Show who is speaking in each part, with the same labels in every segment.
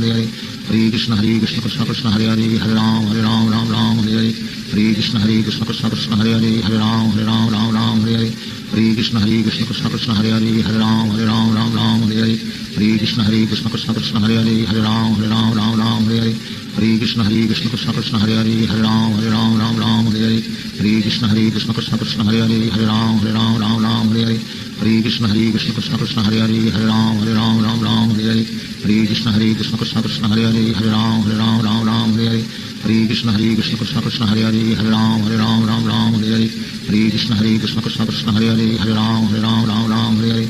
Speaker 1: Hare Hare Hare Krishna Krishna Krishna Hare Hare Hare Ram Ram Ram Hare Hare Hare Krishna Krishna Krishna Hare Hare Hare Ram Ram Hare Hare Hare Krishna Krishna Krishna Hare Hare Hare Ram Ram Hare Hare Hare Krishna Krishna Krishna Hare Hare Hare Ram Ram Hare Hare Hare Krishna Krishna Krishna Hare Hare Hare Ram Ram Hare Hare Hare Krishna Krishna Krishna Hare Hare Hare Ram Ram Hare Hare Hare Krishna Krishna Krishna Hare Hare Hare Ram Ram Hare Hare Hare Krishna Krishna Krishna Hare Hare Hare Ram Ram Hare Hare Hare Krishna Krishna Krishna Hare Hare Hare Ram Ram Hare Hare Hare Krishna Krishna Krishna Hare Hare Hare Ram Ram Hare Hare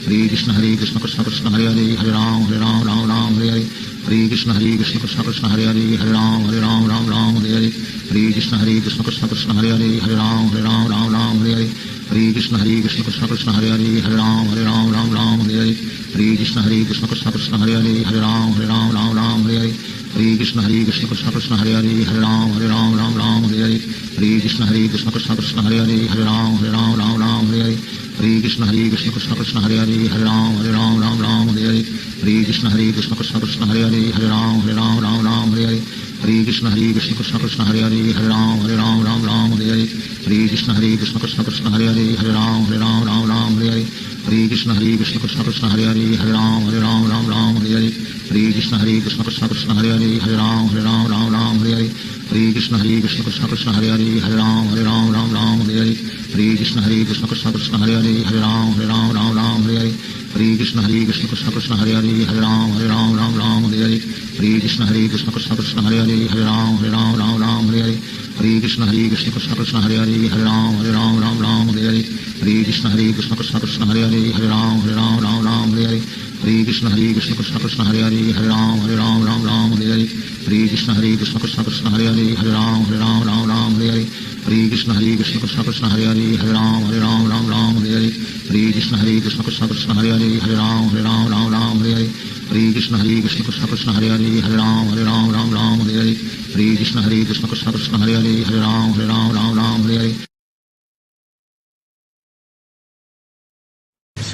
Speaker 1: Hare Krishna Krishna Krishna Hare Hare Hare Ram Ram Hare Hare Hare Krishna Krishna Krishna Hare Hare Hare Ram Ram Hare Hare Hare Krishna Krishna Krishna Hare Hare Hare Ram Ram Hare Hare Hare Krishna Krishna Krishna Hare Hare Hare Ram Ram Hare Hare Hare Krishna Krishna Krishna Hare Hare Hare Ram Ram Hare Hare Hare Krishna Krishna Krishna Hare Hare Hare Ram Ram Hare Hare Hare Krishna Krishna Krishna Hare Hare Hare Ram Ram Hare Hare Hare Krishna Krishna Krishna Hare Hare Hare Ram Ram Hare Hare Hare Krishna Krishna Krishna Hare Hare Hare Ram Ram Hare Hare Hare Krishna Krishna Krishna Hare Hare Hare Ram Ram Hare Hare Hare Krishna Krishna Krishna Hare Hare Hare Ram Ram Hare Hare Hare Krishna Krishna Krishna Hare Hare Hare Ram Ram Hare Hare Hare Krishna Krishna Krishna Hare Hare Hare Ram Ram Hare Hare Hare Krishna Krishna Krishna Hare Hare Hare Ram Ram Hare Hare Hare Krishna Krishna Krishna Hare Hare Hare Ram Ram Hare Hare Hare Krishna Krishna Krishna Hare Hare Hare Ram Ram Hare Hare Hare Krishna Krishna Krishna Hare Hare Hare Ram Ram Hare Hare Hare Krishna Krishna Krishna Hare Hare Hare Ram Ram Hare Hare Hare Krishna Krishna Krishna Hare Hare Hare Ram Ram Hare Hare Hare Krishna Krishna Krishna Hare Hare Hare Ram Ram Hare Hare Hare Krishna Krishna Krishna Hare Hare Hare Ram Ram Hare Hare Hare Krishna Krishna Krishna Hare Hare Hare Ram Ram Hare Hare Hare Krishna Krishna Krishna Hare Hare Hare Ram Ram Hare Hare Hare Krishna Krishna Krishna Hare Hare Hare Ram Ram Hare Hare Hare Krishna Krishna Krishna Hare Hare Hare Ram Ram Hare Hare Hare Krishna Krishna Krishna Hare Hare Hare Ram Hare Hare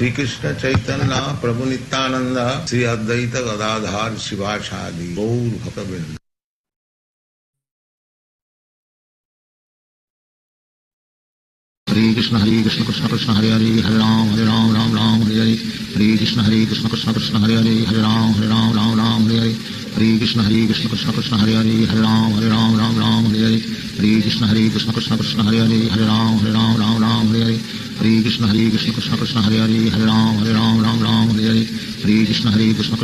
Speaker 2: Shri Krishna Chaitanya Prabhu Nityanand Shri Advaita Gadadhar शिवासादि Gaur भक्तवृंद।
Speaker 1: Hare Krishna Krishna Krishna Hare Hare Hare Ram Ram Hare Hare Hare Krishna Krishna Krishna Hare Hare Hare Ram Ram Hare Hare Hare Krishna Krishna Krishna Hare Hare Hare Ram Hare Hare Hare Krishna Krishna Krishna Hare Hare Hare Ram Hare Hare Hare Krishna Krishna Krishna Hare Hare Hare Ram Hare Hare Hare Krishna Krishna Krishna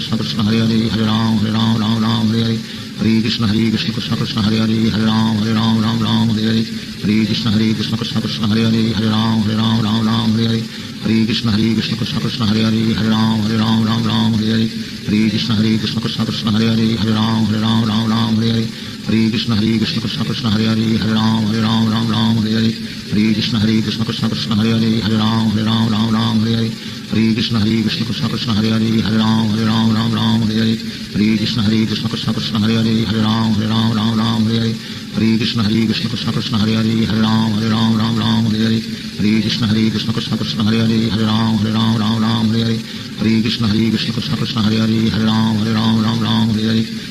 Speaker 1: Hare Hare Hare Ram Hare Hare Hare Krishna Krishna Krishna Hare Hare Hare Ram Hare Hare Hare Krishna Krishna Krishna Hare Hare Hare Ram Hare Hare Hare Krishna Krishna Krishna Hare Hare Hare Ram Hare Hare Hare Krishna Krishna Krishna Hare Hare Hare Ram Hare Hare Hare Krishna Krishna Krishna Hare Hare Hare Ram Hare Hare Hare Krishna Krishna Krishna Hare Hare Hare Ram Hare Hare Hare Krishna Krishna Krishna Hare Hare Hare Ram Hare Hare Hare Krishna Krishna Krishna Hare Hare Hare Ram Hare Hare Hare Krishna Krishna Krishna Hare Hare Hare Ram Hare Hare Hare Krishna Krishna Krishna Hare Hare Hare Ram Hare Hare Hare Krishna Krishna Krishna Hare Hare Hare Ram Hare Hare Hare Krishna Krishna Krishna Hare Hare Hare Ram Hare Hare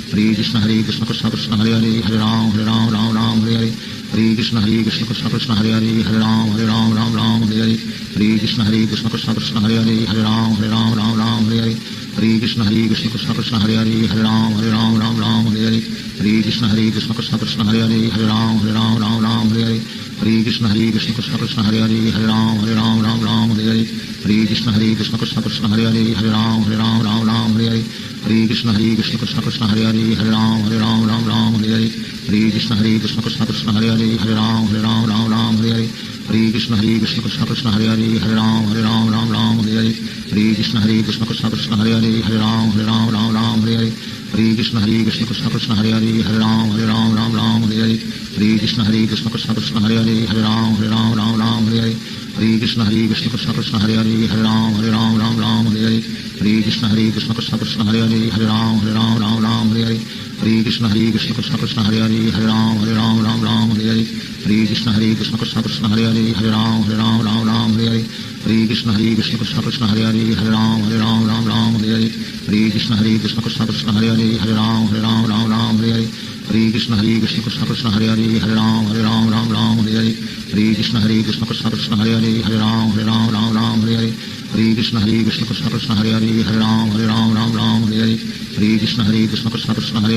Speaker 1: Hare Krishna Krishna Krishna Hare Hare Hare Ram Hare Hare Hare Krishna Krishna Krishna Hare Hare Hare Ram Hare Hare Hare Krishna Krishna Krishna Hare Hare Hare Ram Hare Hare Hare Krishna Krishna Krishna Hare Hare Hare Ram Hare Hare Hare Krishna Krishna Krishna Hare Hare Hare Ram Hare Hare Hare Krishna Krishna Krishna Hare Hare Hare Ram Hare Hare Hare Krishna Krishna Krishna Hare Hare Hare Ram Hare Hare Hare Krishna Krishna Krishna Hare Hare Hare Ram Hare Hare Hare Krishna Krishna Krishna Hare Hare Hare Ram Hare Hare Hare Krishna Krishna Krishna Hare Hare Hare Ram Hare Hare Hare Krishna Krishna Krishna Hare Hare Hare Ram Hare Hare Hare Krishna Krishna Krishna Hare Hare Hare Ram Hare Hare Hare Krishna Krishna Krishna Hare Hare Hare Ram Hare Hare Hare Krishna Krishna Krishna Hare Hare Hare Ram Hare Hare Hare Krishna Krishna Krishna Hare Hare Hare Ram Hare Hare Hare Hare Krishna Krishna Krishna Hare Hare Hare Ram Ram Ram Hare Hare Hare Krishna Krishna Krishna Hare Hare Hare Ram Ram Hare Hare Hare Krishna Krishna Krishna Krishna Hare Hare Hare Ram Ram Hare Hare Hare Krishna Krishna Krishna Krishna Hare Hare Hare Ram Ram Hare Hare Hare Krishna Krishna Krishna Krishna Hare Hare Hare Ram Ram Hare Hare Hare Krishna Krishna Krishna Krishna Hare Hare Hare Ram Ram Hare Hare Hare Krishna Krishna Krishna Krishna Hare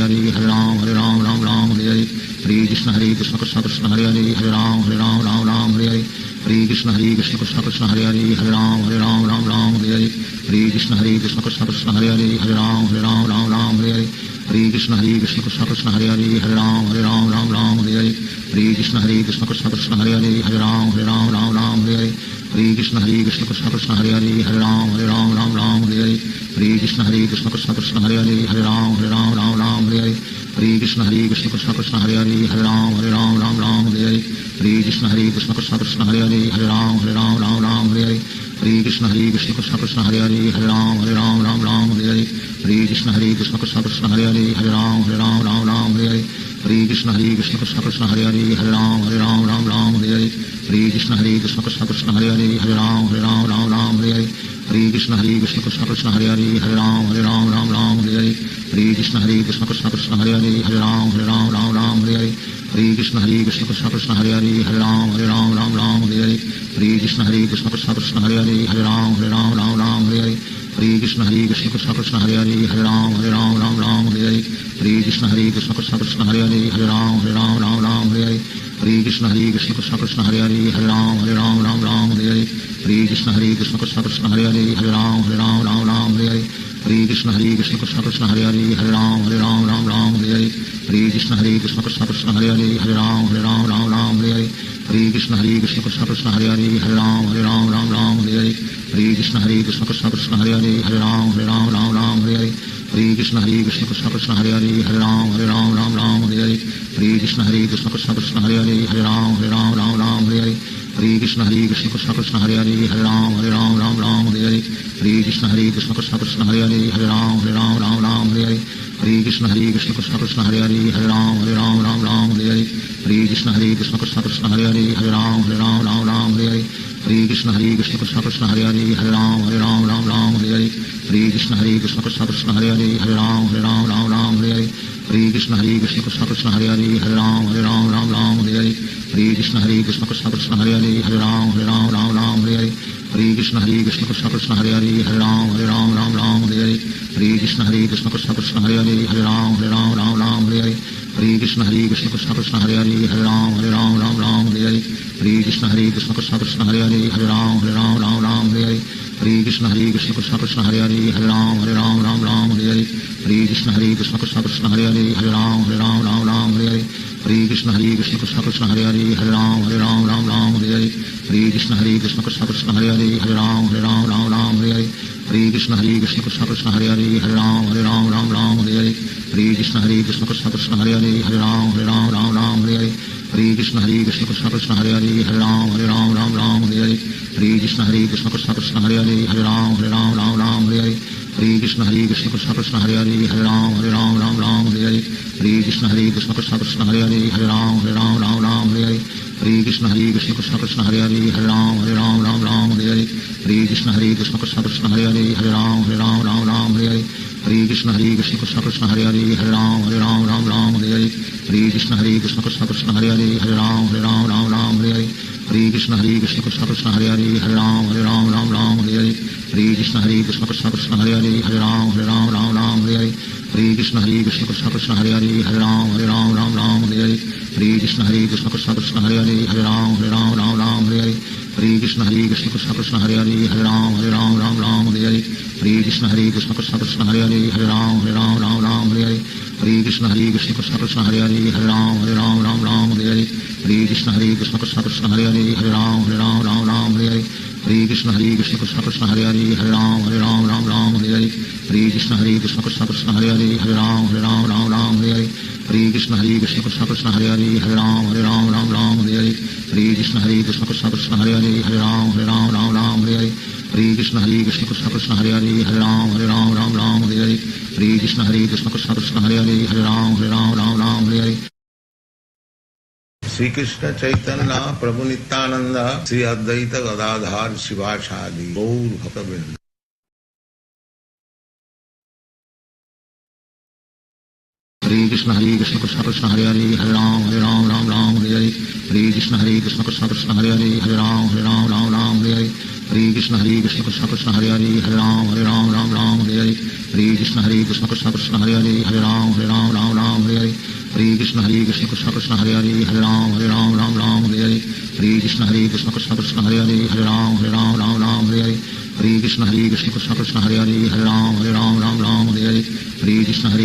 Speaker 1: Hare Hare Ram Ram Hare Hare Hare Krishna Krishna Krishna Krishna Hare Hare Hare Ram Ram Hare Hare Hare Krishna Krishna Krishna Krishna Hare Hare Hare Ram Ram Hare Hare Hare Krishna Krishna Krishna Krishna Hare Hare Hare Ram Ram Hare Hare Hare Krishna Krishna Krishna Krishna Hare Hare Hare Ram Ram Hare Hare Hare Krishna Krishna Krishna Krishna Hare Hare Hare Ram Hare Hare Hare Krishna Krishna Krishna Krishna Hare Hare Hare Ram Hare Hare Hare Krishna Krishna Krishna Krishna Hare Hare Hare Ram Hare Hare Hare Krishna Krishna Krishna Krishna Hare Hare Hare Ram Hare Hare Hare Krishna Krishna Krishna Krishna Hare Hare Hare Ram Hare Hare Hare Krishna Krishna Krishna Krishna Hare Hare Hare Ram Hare Hare Hare Krishna Krishna Krishna Krishna Hare Hare Hare Ram Hare Hare Hare Krishna Krishna Krishna Krishna Hare Hare Hare Ram Hare Hare Hare Krishna Krishna Krishna Krishna Hare Hare Hare Ram Hare Hare Hare Krishna Krishna Krishna Krishna Hare Hare Hare Ram Hare Hare Hare Krishna Krishna Krishna Krishna Hare Hare Hare Ram Hare Hare Hare Krishna Krishna Krishna Krishna Hare Hare Hare Ram Hare Hare Hare Krishna Krishna Krishna Krishna Hare Hare Hare Ram Hare Hare Hare Krishna Krishna Krishna Krishna Hare Hare Hare Ram Hare Hare Hare Krishna Krishna Krishna Krishna Hare Hare Hare Ram Hare Hare Hare Krishna Krishna Krishna Krishna Hare Hare Hare Ram Hare Hare Hare Krishna Krishna Krishna Krishna Hare Hare Hare Ram Hare Hare Hare Krishna Krishna Krishna Krishna Hare Hare Hare Ram Hare Hare Hare Krishna Krishna Krishna Krishna Hare Hare Hare Ram Hare Hare Hare Krishna Krishna Krishna Krishna Hare Hare Hare Ram Hare Hare Hare Krishna Krishna Krishna Krishna Hare Hare Hare Ram Hare Hare Hare Krishna Krishna Krishna Krishna Hare Hare Hare Ram Hare Hare Hare Krishna Krishna Krishna Krishna Hare Hare Hare Ram Hare Hare Hare Krishna Krishna Krishna Krishna Hare Hare Hare Ram Hare Hare Hare Krishna Krishna Krishna Krishna Hare Hare Hare Ram Hare Hare Hare Krishna Krishna Krishna Krishna Hare Hare Hare Ram Hare Hare Hare Krishna Krishna Krishna Krishna Hare Hare Hare Ram Hare Hare Hare Krishna Krishna Krishna Krishna Hare Hare Hare Ram Hare Hare Hare Krishna Krishna Krishna Krishna Hare Hare Hare Ram Hare Hare Hare Krishna Krishna Krishna Krishna Hare Hare Hare Ram Hare Hare Hare Krishna Krishna Krishna Krishna Hare Hare Hare Ram Hare Hare Hare Krishna Krishna Krishna Krishna Hare Hare Hare Ram Hare Hare Hare Krishna Krishna Krishna Krishna Hare Hare Hare Ram Hare Hare Krishna Krishna Krishna Krishna Hare Hare Hare Ram Hare Hare Krishna Krishna Krishna Krishna Hare Hare Hare Ram Hare Hare Krishna Krishna Krishna Krishna Hare Hare Hare Ram Hare Hare Krishna Krishna Krishna Krishna Hare Hare Hare Ram Hare Hare Krishna Krishna Krishna Krishna Hare Hare Hare Ram Hare Hare Krishna Krishna Krishna Krishna Hare Hare Hare Ram Hare Hare Krishna Krishna Krishna Krishna Hare Hare Hare Ram Hare Hare Krishna Krishna Krishna Krishna Hare Hare Hare Ram Hare Hare Krishna Krishna Krishna Krishna Hare Hare Hare Ram Hare Hare Krishna Krishna Krishna Krishna Hare Hare Hare Ram Hare Hare Krishna Krishna Krishna Krishna Hare Hare Hare Ram Hare Hare Krishna Krishna Krishna Krishna Hare Hare Hare Ram Hare Krishna Krishna Krishna Krishna Hare Hare Hare Ram Hare Krishna Krishna Krishna Krishna Hare Hare Hare Ram Hare Krishna Krishna Krishna Krishna Hare Hare Hare Ram Hare Krishna Krishna Krishna Krishna Hare Hare Hare Ram Hare Krishna Krishna Krishna Krishna Hare Hare Hare Ram Hare Krishna Krishna Krishna Krishna Hare Hare Hare Ram Hare Krishna Krishna Krishna Krishna Hare Hare Hare Ram Hare Krishna Krishna Krishna Krishna Hare Hare Hare Ram Hare Krishna Krishna Krishna Krishna Hare Hare Hare Ram Hare Krishna Krishna Krishna Krishna Hare Hare Hare Ram Hare Krishna Krishna Krishna Krishna Hare Hare Hare Ram Hare Krishna Krishna Krishna Krishna Hare Hare Hare Ram Hare Krishna Krishna Krishna Krishna Hare Hare Hare Ram Hare Hare Krishna Krishna Krishna Hare Hare Hare Ram Ram Ram Hare Hare Hare Krishna Krishna Krishna Hare Hare Hare Ram Ram Hare Hare Hare Krishna Krishna Krishna Hare Hare Hare Ram Ram Hare Hare Hare Krishna Krishna Krishna Hare Hare Hare Ram Ram Hare Hare Hare Krishna Krishna Krishna Hare Hare Hare Ram Ram Hare Hare Hare Krishna Krishna Krishna Hare Hare Hare Ram Hare Hare
Speaker 2: Shri Krishna Chaitanya Prabhu Nityanand Shri Advaita Gadadhar शिवासादि Gaur भक्तवृंद।
Speaker 1: Hare Krishna Krishna Krishna Hare Hare Hare Ram Hare Hare Hare Krishna Krishna Krishna Hare Hare Hare Ram Hare Hare Hare Krishna Krishna Krishna Hare Hare Hare Ram Hare Hare Hare Krishna Krishna Krishna Hare Hare Hare Ram Hare Hare Hare Krishna Krishna Krishna Hare Hare Hare Ram Hare Hare Hare Krishna Krishna Krishna Hare Hare Hare Ram Hare Hare Hare Krishna Krishna Krishna Hare Hare Hare Ram Hare Hare Hare Krishna Krishna Krishna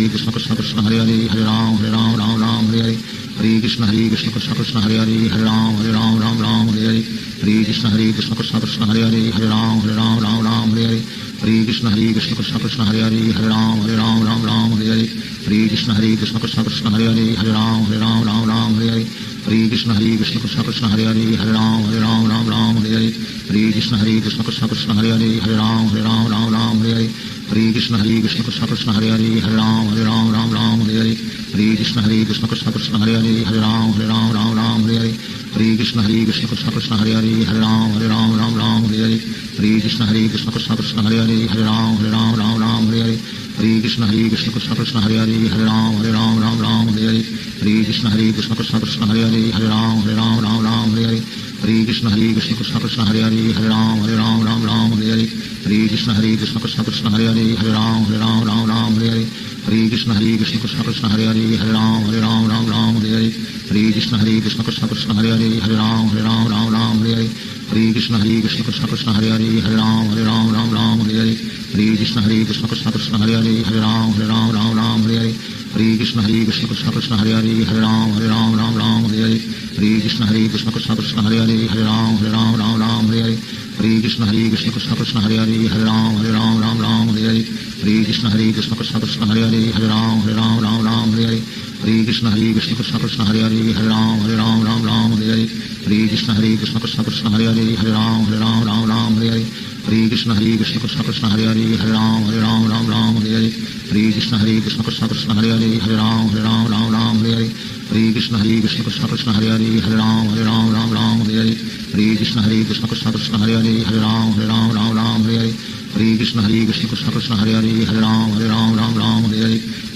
Speaker 1: Hare Hare Hare Ram Hare Hare Hare Krishna Krishna Krishna Hare Hare Hare Ram Hare Hare Hare Krishna Krishna Krishna Hare Hare Hare Ram Hare Hare Hare Krishna Krishna Krishna Hare Hare Hare Ram Hare Hare Hare Krishna Krishna Krishna Hare Hare Hare Ram Hare Hare Hare Krishna Krishna Krishna Hare Hare Hare Ram Hare Hare Hare Krishna Krishna Krishna Hare Hare Hare Ram Hare Hare Hare Krishna Krishna Krishna Hare Hare Hare Ram Hare Hare Hare Krishna Krishna Krishna Hare Hare Hare Ram Hare Hare Hare Krishna Krishna Krishna Hare Hare Hare Ram Hare Hare Hare Krishna Krishna Krishna Hare Hare Hare Ram Hare Hare Hare Krishna Krishna Krishna Hare Hare Hare Ram Hare Hare Hare Krishna Krishna Krishna Hare Hare Hare Ram Hare Hare Hare Krishna Krishna Krishna Hare Hare Hare Ram Hare Hare Hare Krishna Krishna Krishna Hare Hare Hare Ram Hare Hare Hare Krishna Krishna Krishna Hare Hare Hare Ram Hare Hare Hare Krishna Krishna Krishna Hare Hare Hare Ram Hare Hare Hare Krishna Krishna Krishna Hare Hare Hare Ram Hare Hare Hare Krishna Krishna Krishna Hare Hare Hare Ram Hare Hare Hare Krishna Krishna Krishna Hare Hare Hare Ram Hare Hare Hare Krishna Krishna Krishna Hare Hare Hare Ram Hare Hare Hare Krishna Krishna Krishna Hare Hare Hare Ram Hare Hare Hare Krishna Krishna Krishna Hare Hare Hare Ram Hare Hare Krishna Krishna Krishna Hare Hare Hare Ram Hare Hare Krishna Krishna Krishna Hare Hare Hare Ram Hare Hare Krishna Krishna Krishna Hare Hare Hare Ram Hare Hare Krishna Krishna Krishna Hare Hare Hare Ram Hare Hare Krishna Krishna Krishna Hare Hare Hare Ram Hare Hare Krishna Krishna Krishna Hare Hare Hare Ram Hare Hare Krishna Krishna Krishna Hare Hare Hare Ram Hare Hare Krishna Krishna Krishna Hare Hare Hare Ram Hare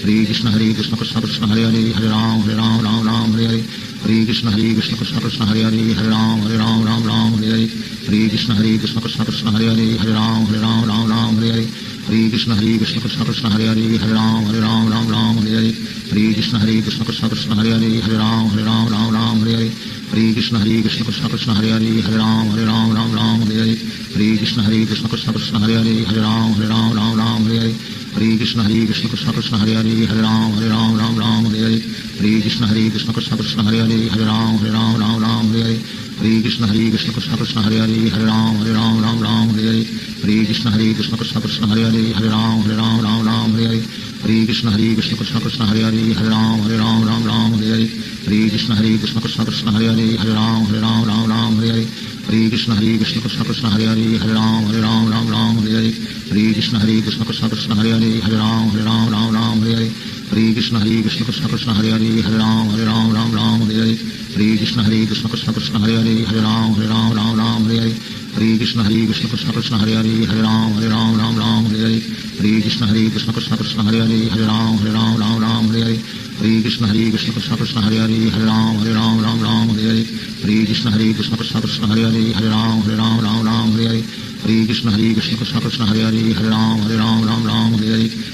Speaker 1: Hare Krishna Krishna Krishna Hare Hare Hare Ram Hare Hare Krishna Krishna Krishna Hare Hare Hare Ram Hare Hare Krishna Krishna Krishna Hare Hare Hare Ram Hare Hare Krishna Krishna Krishna Hare Hare Hare Ram Hare Hare Krishna Krishna Krishna Hare Hare Hare Ram Hare Hare Krishna Krishna Krishna Hare Hare Hare Ram Hare Hare Krishna Krishna Krishna Hare Hare Hare Ram Hare Hare Krishna Krishna Krishna Hare Hare Hare Ram Hare Hare Krishna Krishna Krishna Hare Hare Hare Ram Hare Hare Krishna Krishna Krishna Hare Hare Hare Ram Hare Hare Krishna Krishna Krishna Hare Hare Hare Ram Hare Hare Krishna Krishna Krishna Hare Hare Hare Ram Hare Hare Krishna Krishna Krishna Hare Hare Hare Ram Hare Hare Krishna Krishna Krishna Hare Hare Hare Ram Hare Hare Krishna Krishna Krishna Hare Hare Hare Ram Hare Hare Krishna Krishna Krishna Hare Hare Hare Ram Hare Hare Krishna Krishna Krishna Hare Hare Hare Ram Hare Hare Krishna Krishna Krishna Hare Hare Hare Ram Hare Hare Krishna Krishna Krishna Hare Hare Hare Ram Hare Hare Krishna Krishna Krishna Hare Hare Hare Ram Hare Hare Krishna Krishna Krishna Hare Hare Hare Ram Hare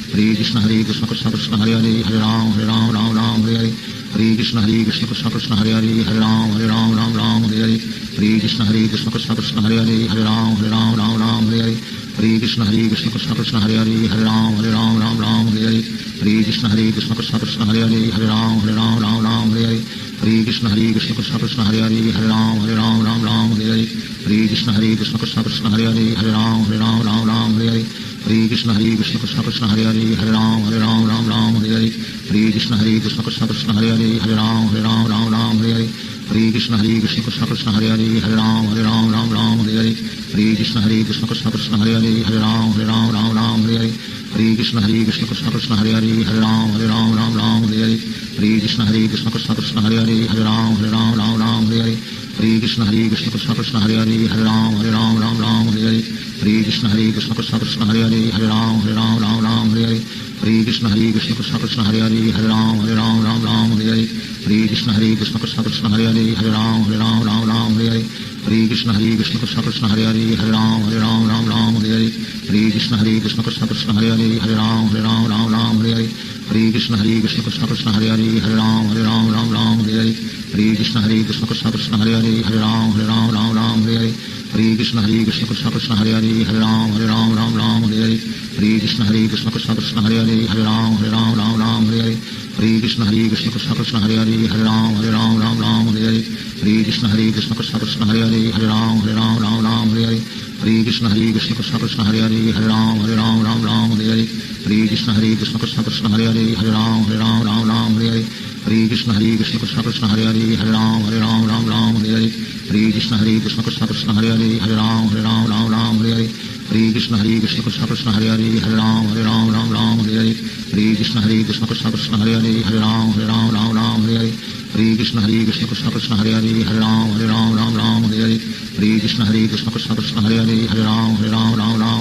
Speaker 1: Hare Krishna Krishna Krishna Hare Hare Hare Ram Hare Hare Krishna Krishna Krishna Hare Hare Hare Ram Hare Hare Krishna Krishna Krishna Hare Hare Hare Ram Hare Hare Krishna Krishna Krishna Hare Hare Hare Ram Hare Krishna Krishna Krishna Hare Hare Hare Ram Hare Krishna Krishna Krishna Hare Hare Hare Ram Hare Hare Krishna Krishna Krishna Hare Hare Hare Ram Ram Ram Hare Hare Hare Krishna Krishna Krishna Hare Hare Hare Ram Ram Hare Hare Hare Krishna Krishna Krishna Hare Hare Hare Ram Ram Hare Hare Hare Krishna Krishna Krishna Hare Hare Hare Ram Ram Hare Hare Hare Krishna Krishna Krishna Hare Hare Hare Ram Ram Hare Hare Hare Krishna Krishna Krishna Krishna Hare Hare Hare Ram Ram Hare Hare Hare Krishna Krishna Krishna Krishna Hare Hare Hare Ram Ram Hare Hare Hare Krishna Krishna Krishna Krishna Hare Hare Hare Ram Ram Hare Hare Hare Krishna Krishna Krishna Krishna Hare Hare Hare Ram Ram Hare Hare Hare Krishna Krishna Krishna Krishna Hare Hare Hare Ram Ram Hare Hare Hare Krishna Krishna Krishna Krishna Hare Hare Hare Ram Ram Hare Hare Hare Krishna Krishna Krishna Krishna Hare Hare Hare Ram Ram Hare Hare Hare Krishna Krishna Krishna Krishna Hare Hare Hare Ram Ram Hare Hare Hare Krishna Krishna Krishna Krishna Hare Hare Hare Ram Ram Hare Hare Hare Krishna Krishna Krishna Krishna Hare Hare Hare Ram Ram Hare Hare Hare Krishna Krishna Krishna Krishna Hare Hare Hare Ram Ram Hare Hare Hare Krishna Krishna Krishna Krishna Hare Hare Hare Ram Ram Hare Hare Hare Krishna Krishna Krishna Krishna Hare Hare Hare Ram Hare Hare Hare Krishna Krishna Krishna Krishna Hare Hare Hare Ram Hare Hare Hare Krishna Krishna Krishna Krishna Hare Hare Hare Ram Hare Hare Hare Krishna Krishna Krishna Krishna Hare Hare Hare Ram Hare Hare Hare Krishna Krishna Krishna Krishna Hare Hare Hare Ram Hare Hare Hare Krishna Krishna Krishna Krishna Hare Hare Hare Ram Hare Hare Hare Krishna Krishna Krishna Krishna Hare Hare Hare Ram Hare Hare Hare Krishna Krishna Krishna Krishna Hare Hare Hare Ram Hare Hare Hare Krishna Krishna Krishna Krishna Hare Hare Hare Ram Hare Hare Hare Krishna Krishna Krishna Krishna Hare Hare Hare Ram Hare Hare Hare Krishna Krishna Krishna Krishna Hare Hare Hare Ram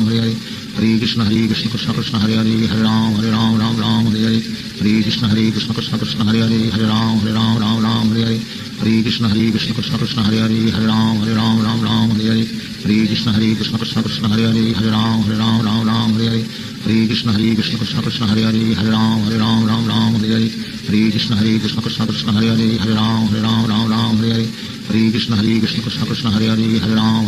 Speaker 1: Hare Hare Hare Krishna Krishna Krishna Krishna Hare Hare Hare Ram Hare Hare Hare Krishna Krishna Krishna Krishna Hare Hare Hare Ram Hare Hare Hare Krishna Krishna Krishna Krishna Hare Hare Hare Ram Hare Hare Hare Krishna Krishna Krishna Krishna Hare Hare Hare Ram Hare Hare Hare Krishna Krishna Krishna Krishna Hare Hare Hare Ram Hare Hare Hare Krishna Krishna Krishna Krishna Hare Hare Hare Ram Hare Hare Hare Krishna Krishna Krishna Krishna Hare Hare Hare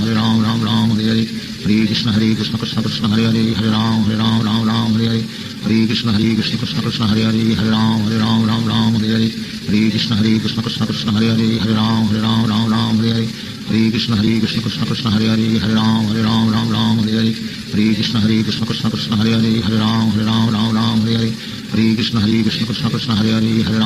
Speaker 1: Ram Hare Hare Hare Krishna Krishna Krishna Krishna Hare Hare Hare Ram Hare Hare Hare Krishna Krishna Krishna Krishna Hare Hare Hare Ram Hare Hare Hare Krishna Krishna Krishna Krishna Hare Hare Hare Ram Hare Hare Hare Krishna Krishna Krishna Krishna Hare Hare Hare Ram Hare Hare Hare Krishna Krishna Krishna Krishna Hare Hare Hare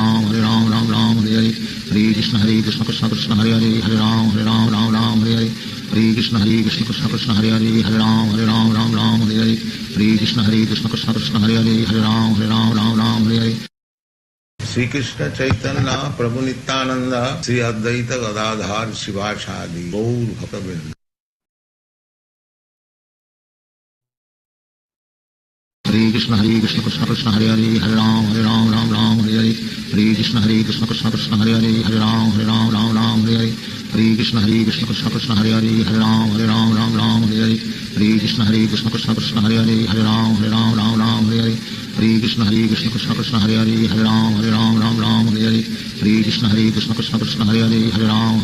Speaker 1: Ram Hare Hare Hare Krishna Krishna Krishna Krishna Hare Hare Hare Ram Hare Hare Hare Krishna Krishna Krishna Krishna Hare Hare Hare Ram Hare Hare Hare Krishna Krishna Krishna Krishna Hare Hare Hare Ram Hare
Speaker 2: Shri Krishna Chaitanya Prabhu Nityanand Shri Advaita Gadadhar शिवासादि Gaur भक्तवृंद।
Speaker 1: Hare Krishna Krishna Krishna Hare Hare Hare Ram Hare Hare Hare Krishna Krishna Krishna Krishna Hare Hare Hare Ram Hare Hare Hare Krishna Krishna Krishna Krishna Hare Hare Hare Ram Hare Hare Hare Krishna Krishna Krishna Krishna Hare Hare Hare Ram Hare Hare Hare Krishna Krishna Krishna Krishna Hare Hare Hare Ram Hare Hare Hare Krishna Krishna Krishna Krishna Hare Hare Hare Ram Hare Hare Hare Krishna Krishna Krishna Krishna Hare Hare Hare Ram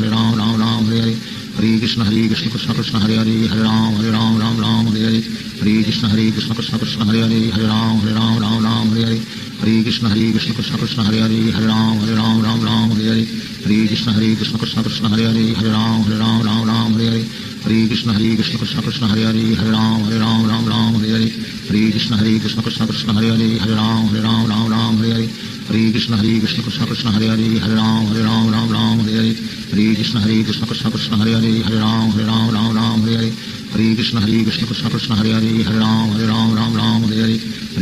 Speaker 1: Hare Hare Hare Krishna Krishna Krishna Krishna Hare Hare Hare Ram Hare Hare Hare Krishna Krishna Krishna Krishna Hare Hare Hare Ram Hare Hare Hare Krishna Krishna Krishna Krishna Hare Hare Hare Ram Hare Hare Hare Krishna Krishna Krishna Krishna Hare Hare Hare Ram Hare Hare Hare Krishna Krishna Krishna Krishna Hare Hare Hare Ram Hare Hare Hare Krishna Krishna Krishna Krishna Hare Hare Hare Ram Hare Hare Hare Krishna Krishna Krishna Krishna Hare Hare Hare Ram Hare Hare Hare Krishna Krishna Krishna Krishna Hare Hare Hare Ram Hare Hare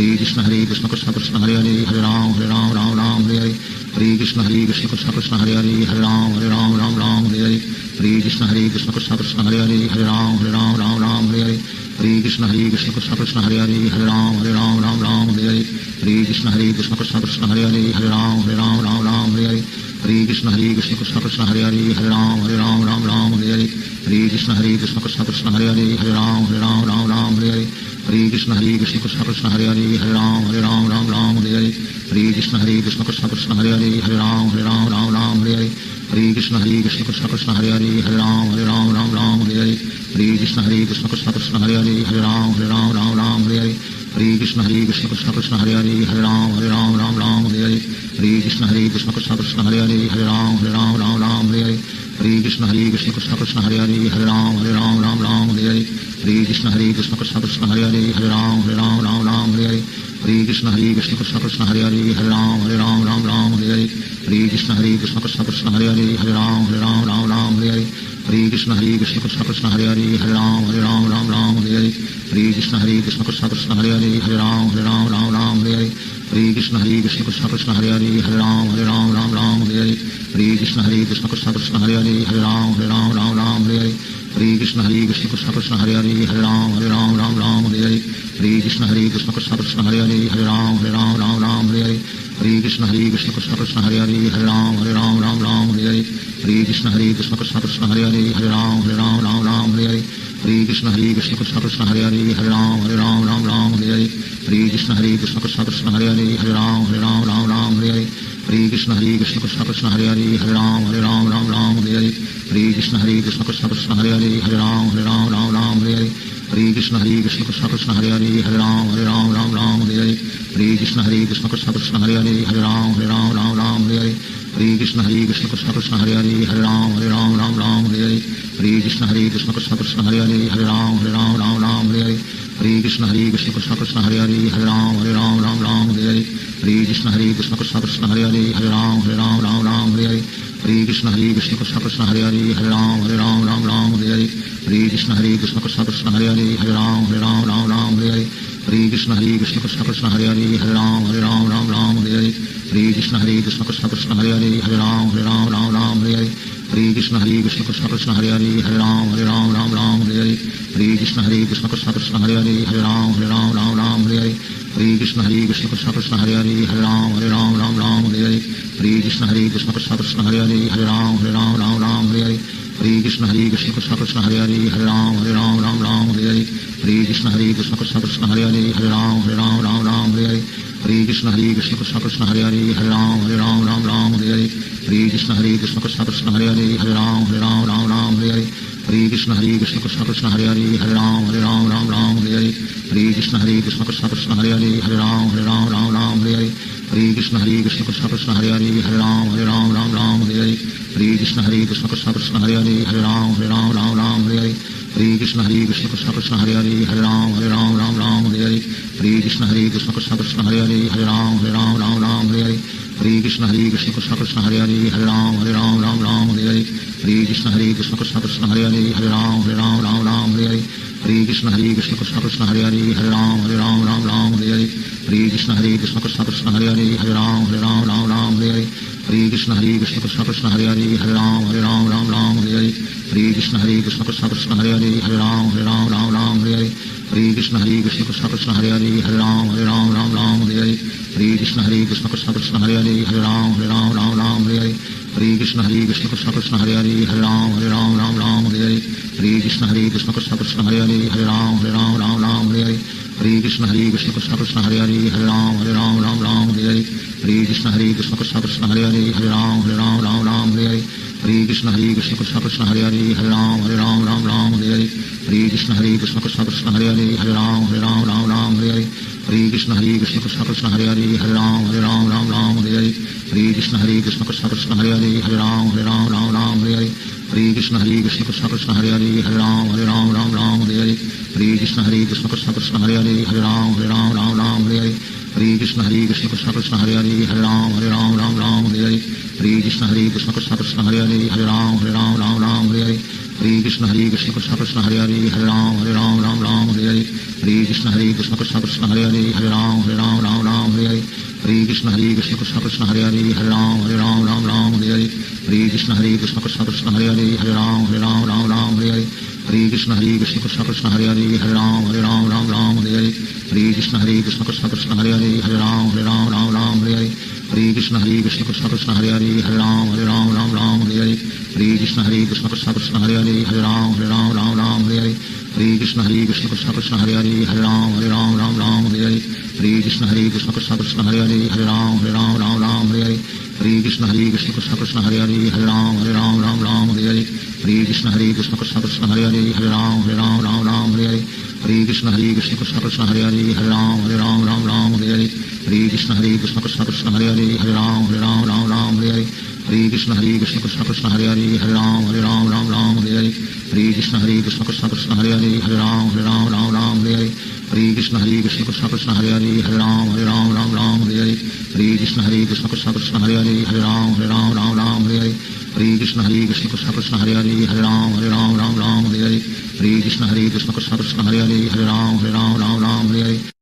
Speaker 1: Krishna Krishna Krishna Krishna Hare Hare Hare Ram Hare Hare Krishna Krishna Krishna Krishna Hare Hare Hare Ram Hare Hare Krishna Krishna Krishna Krishna Hare Hare Hare Ram Hare Hare Krishna Krishna Krishna Krishna Hare Hare Hare Ram Hare Hare Krishna Krishna Krishna Krishna Hare Hare Hare Ram Hare Hare Krishna Krishna Krishna Krishna Hare Hare Hare Ram Hare Hare Krishna Krishna Krishna Krishna Hare Hare Hare Ram Hare Hare Krishna Krishna Krishna Krishna Hare Hare Hare Ram Hare Krishna Krishna Krishna Krishna Hare Hare Hare Ram Hare Krishna Krishna Krishna Krishna Hare Hare Hare Ram Hare Krishna Krishna Krishna Krishna Hare Hare Hare Ram Hare Krishna Krishna Krishna Krishna Hare Hare Hare Ram Hare Krishna Krishna Krishna Krishna Hare Hare Hare Ram Hare Hare Krishna Krishna Krishna Hare Hare Hare Ram Ram Ram Hare Hare Hare Krishna Krishna Krishna Hare Hare Hare Ram Ram Hare Hare Hare Krishna Krishna Krishna Hare Hare Hare Ram Ram Hare Hare Hare Krishna Krishna Krishna Hare Hare Hare Ram Ram Hare Hare Hare Krishna Krishna Krishna Hare Hare Hare Ram Ram Hare Hare Hare Krishna Krishna Krishna Hare Hare Hare Ram Ram Hare Hare Hare Krishna Krishna Krishna Hare Hare Hare Ram Ram Hare Hare Hare Krishna Krishna Krishna Hare Hare Hare Ram Ram Hare Hare Hare Krishna Krishna Krishna Hare Hare Hare Ram Ram Hare Hare Hare Krishna Krishna Krishna Hare Hare Hare Ram Ram Hare Hare Hare Krishna Krishna Krishna Hare Hare Hare Ram Ram Hare Hare Hare Krishna Krishna Krishna Hare Hare Hare Ram Ram Hare Hare Hare Krishna Krishna Krishna Hare Hare Hare Ram Ram Hare Hare Hare Krishna Krishna Krishna Hare Hare Hare Ram Ram Hare Hare Hare Krishna Krishna Krishna Hare Hare Hare Ram Ram Hare Hare Hare Krishna Krishna Krishna Hare Hare Hare Ram Ram Hare Hare Hare Krishna Krishna Krishna Hare Hare Hare Ram Ram Hare Hare Hare Krishna Krishna Krishna Hare Hare Hare Ram Ram Hare Hare Hare Krishna Krishna Krishna Hare Hare Hare Ram Ram Hare Hare Hare Krishna Krishna Krishna Hare Hare Hare Ram Ram Hare Hare Hare Krishna Krishna Krishna Hare Hare Hare Ram Ram Hare Hare Hare Krishna Krishna Krishna Hare Hare Hare Ram Ram Hare Hare Hare Krishna Krishna Krishna Hare Hare Hare Ram Ram Hare Hare Hare Krishna Krishna Krishna Hare Hare Hare Ram Ram Hare Hare Hare Krishna Krishna Krishna Hare Hare Hare Ram Ram Hare Hare Hare Krishna Krishna Krishna Hare Hare Hare Ram Ram Hare Hare Hare Krishna Krishna Krishna Hare Hare Hare Ram Ram Hare Hare Hare Krishna Krishna Krishna Hare Hare Hare Ram Ram Hare Hare Hare Krishna Krishna Krishna Hare Hare Hare Ram Ram Hare Hare Hare Krishna Krishna Krishna Hare Hare Hare Ram Ram Hare Hare Hare Krishna Krishna Krishna Hare Hare Hare Ram Ram Hare Hare Hare Krishna Krishna Krishna Hare Hare Hare Ram Ram Hare Hare Hare Krishna Krishna Krishna Hare Hare Hare Ram Ram Hare Hare Hare Krishna Krishna Krishna Hare Hare Hare Ram Ram Hare Hare Hare Krishna Krishna Krishna Hare Hare Hare Ram Ram Hare Hare Hare Krishna Krishna Krishna Hare Hare Hare Ram Ram Hare Hare Hare Krishna Krishna Krishna Hare Hare Hare Ram Ram Hare Hare Hare Krishna Krishna Krishna Hare Hare Hare Ram Ram Hare Hare Hare Krishna Krishna Krishna Hare Hare Hare Ram Ram Hare Hare Hare Krishna Krishna Krishna Hare Hare Hare Ram Ram Hare Hare Hare Krishna Krishna Krishna Hare Hare Hare Ram Ram Hare Hare Hare Krishna Krishna Krishna Hare Hare Hare Ram Ram Hare Hare Hare Krishna Krishna Krishna Hare Hare Hare Ram Ram Hare Hare Hare Krishna Krishna Krishna Hare Hare Hare Ram Ram Hare Hare Hare Krishna Krishna Krishna Hare Hare Hare Ram Ram Hare Hare Hare Krishna Krishna Krishna Hare Hare Hare Ram Ram Hare Hare Hare Krishna Krishna Krishna Hare Hare Hare Ram Ram Hare Hare Hare Krishna Krishna Krishna Hare Hare Hare Ram Ram Hare Hare Hare Krishna Krishna Krishna Hare Hare Hare Ram Ram Hare Hare Hare Krishna Krishna Krishna Hare Hare Hare Ram Ram Hare Hare Hare Krishna Krishna Krishna Hare Hare Hare Ram Ram Hare Hare Hare Krishna Krishna Krishna Hare Hare Hare Ram Ram Hare Hare Hare Krishna Krishna Krishna Hare Hare Hare Ram Ram Hare Hare Hare Krishna Krishna Krishna Hare Hare Hare Ram Ram Hare Hare Hare Krishna Krishna Krishna Hare Hare Hare Ram Ram Hare Hare Hare Krishna Krishna Krishna Hare Hare Hare Ram Ram Hare Hare Hare Krishna Krishna Krishna Hare Hare Hare Ram Ram Hare Hare Hare Krishna Krishna Krishna Hare Hare Hare Ram Ram Hare Hare Hare Krishna Krishna Krishna Hare Hare Hare Ram Ram Hare Hare Hare Krishna Krishna Krishna Hare Hare Hare Ram Ram Hare Hare Hare Krishna Krishna Krishna Hare Hare Hare Ram Ram Hare Hare Hare Krishna Krishna Krishna Hare Hare Hare Ram Ram Hare Hare Hare Krishna Krishna Krishna Hare Hare Hare Ram Ram Hare Hare Hare Krishna Krishna Krishna Hare Hare Hare Ram Ram Hare Hare Hare Krishna Krishna Krishna Hare Hare Hare Ram Ram Hare Hare Hare Krishna Krishna Krishna Hare Hare Hare Ram Ram Hare Hare Hare Krishna Krishna Krishna Hare Hare Hare Ram Ram Hare Hare Hare Krishna Krishna Krishna Hare Hare Hare Ram Ram Hare Hare Hare Krishna Krishna Krishna Hare Hare Hare Ram Ram Hare Hare Hare Krishna Krishna Krishna Hare Hare Hare Ram Ram Hare Hare Hare Krishna Krishna Krishna Hare Hare Hare Ram Ram Hare Hare Hare Krishna Krishna Krishna Hare Hare Hare Ram Ram Hare Hare Hare Krishna Krishna Krishna Hare Hare Hare Ram Ram Hare Hare Hare Krishna Krishna Krishna Hare Hare Hare Ram Ram Hare Hare Hare Krishna Krishna Krishna Hare Hare Hare Ram Ram Ram Hare Hare Hare Krishna Krishna Krishna Hare Hare Hare Ram Ram Hare Hare Hare Krishna Krishna Krishna Hare Hare Hare Ram Ram Hare Hare Hare Krishna Krishna Krishna Hare Hare Hare Ram Ram Hare Hare Hare Krishna Krishna Krishna Hare Hare Hare Ram Ram Hare Hare Hare Krishna Krishna Krishna Hare Hare Hare Ram Ram Hare Hare